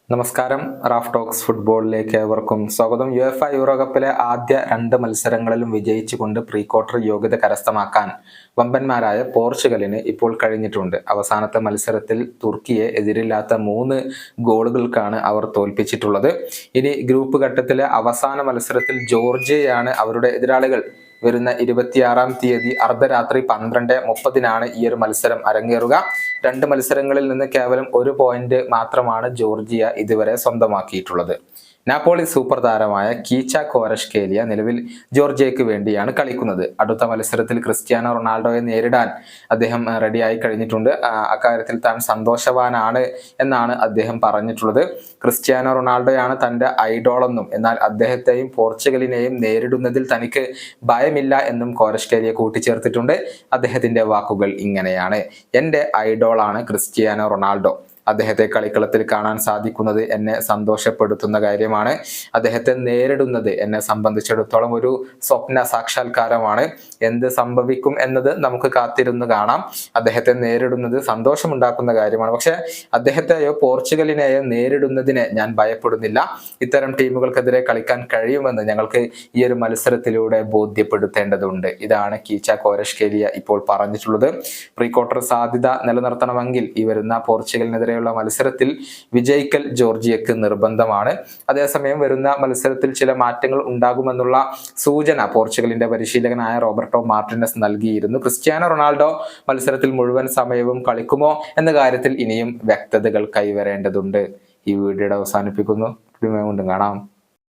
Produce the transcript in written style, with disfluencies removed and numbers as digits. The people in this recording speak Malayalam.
നമസ്കാരം. റാഫ് ടോക്സ് ഫുട്ബോളിലേക്ക് ഏവർക്കും സ്വാഗതം. യുഎഫ യൂറോ കപ്പിലെ ആദ്യ 2 മത്സരങ്ങളിലും വിജയിച്ചുകൊണ്ട് പ്രീ ക്വാർട്ടർ യോഗ്യത കരസ്ഥമാക്കാൻ വമ്പന്മാരായ പോർച്ചുഗലിന് ഇപ്പോൾ കഴിഞ്ഞിട്ടുണ്ട്. അവസാനത്തെ മത്സരത്തിൽ തുർക്കിയെ എതിരില്ലാത്ത 3 ഗോളുകൾക്കാണ് അവർ തോൽപ്പിച്ചിട്ടുള്ളത്. ഇനി ഗ്രൂപ്പ് ഘട്ടത്തിലെ അവസാന മത്സരത്തിൽ ജോർജിയയാണ് അവരുടെ എതിരാളികൾ. വരുന്ന 26-ാം തീയതി അർദ്ധരാത്രി 12:30 ഈ ഒരു മത്സരം അരങ്ങേറുക. 2 മത്സരങ്ങളിൽ നിന്ന് കേവലം 1 പോയിന്റ് മാത്രമാണ് ജോർജിയ ഇതുവരെ സ്വന്തമാക്കിയിട്ടുള്ളത്. നാപ്പോളി സൂപ്പർ താരമായ കീച്ച ക്വാരഷ്കേലിയ നിലവിൽ ജോർജിയയ്ക്ക് വേണ്ടിയാണ് കളിക്കുന്നത്. അടുത്ത മത്സരത്തിൽ ക്രിസ്ത്യാനോ റൊണാൾഡോയെ നേരിടാൻ അദ്ദേഹം റെഡിയായി കഴിഞ്ഞിട്ടുണ്ട്. അക്കാര്യത്തിൽ താൻ സന്തോഷവാനാണ് എന്നാണ് അദ്ദേഹം പറഞ്ഞിട്ടുള്ളത്. ക്രിസ്ത്യാനോ റൊണാൾഡോയാണ് തൻ്റെ ഐഡോളെന്നും എന്നാൽ അദ്ദേഹത്തെയും പോർച്ചുഗലിനെയും നേരിടുന്നതിൽ തനിക്ക് ഭയമില്ല എന്നും ക്വാരഷ്കേലിയ കൂട്ടിച്ചേർത്തിട്ടുണ്ട്. അദ്ദേഹത്തിന്റെ വാക്കുകൾ ഇങ്ങനെയാണ്: എൻ്റെ ഐഡോളാണ് ക്രിസ്ത്യാനോ റൊണാൾഡോ. അദ്ദേഹത്തെ കളിക്കളത്തിൽ കാണാൻ സാധിക്കുന്നത് എന്നെ സന്തോഷപ്പെടുത്തുന്ന കാര്യമാണ്. അദ്ദേഹത്തെ നേരിടുന്നത് എന്നെ സംബന്ധിച്ചിടത്തോളം ഒരു സ്വപ്ന സാക്ഷാത്കാരമാണ്. എന്ത് സംഭവിക്കും എന്നത് നമുക്ക് കാത്തിരുന്ന് കാണാം. അദ്ദേഹത്തെ നേരിടുന്നത് സന്തോഷമുണ്ടാക്കുന്ന കാര്യമാണ്. പക്ഷെ അദ്ദേഹത്തെയോ പോർച്ചുഗലിനെയോ നേരിടുന്നതിനെ ഞാൻ ഭയപ്പെടുന്നില്ല. ഇത്തരം ടീമുകൾക്കെതിരെ കളിക്കാൻ കഴിയുമെന്ന് ഞങ്ങൾക്ക് ഈ ഒരു മത്സരത്തിലൂടെ ബോധ്യപ്പെടുത്തേണ്ടതുണ്ട്. ഇതാണ് കീച്ച ക്വാരഷ്കേലിയ ഇപ്പോൾ പറഞ്ഞിട്ടുള്ളത്. പ്രീ ക്വാർട്ടർ സാധ്യത നിലനിർത്തണമെങ്കിൽ ഈ വരുന്ന പോർച്ചുഗലിനെതിരെ മത്സരത്തിൽ വിജയിക്കൽ ജോർജിയക്ക് നിർബന്ധമാണ്. അതേസമയം വരുന്ന മത്സരത്തിൽ ചില മാറ്റങ്ങൾ ഉണ്ടാകുമെന്നുള്ള സൂചന പോർച്ചുഗലിന്റെ പരിശീലകനായ റോബർട്ടോ മാർട്ടിനസ് നൽകിയിരുന്നു. ക്രിസ്ത്യാനോ റൊണാൾഡോ മത്സരത്തിൽ മുഴുവൻ സമയവും കളിക്കുമോ എന്ന കാര്യത്തിൽ ഇനിയും വ്യക്തതകൾ കൈവരേണ്ടതുണ്ട്. ഈ വീഡിയോയുടെ അവസാനിപ്പിക്കുന്നു. വീണ്ടും കാണാം.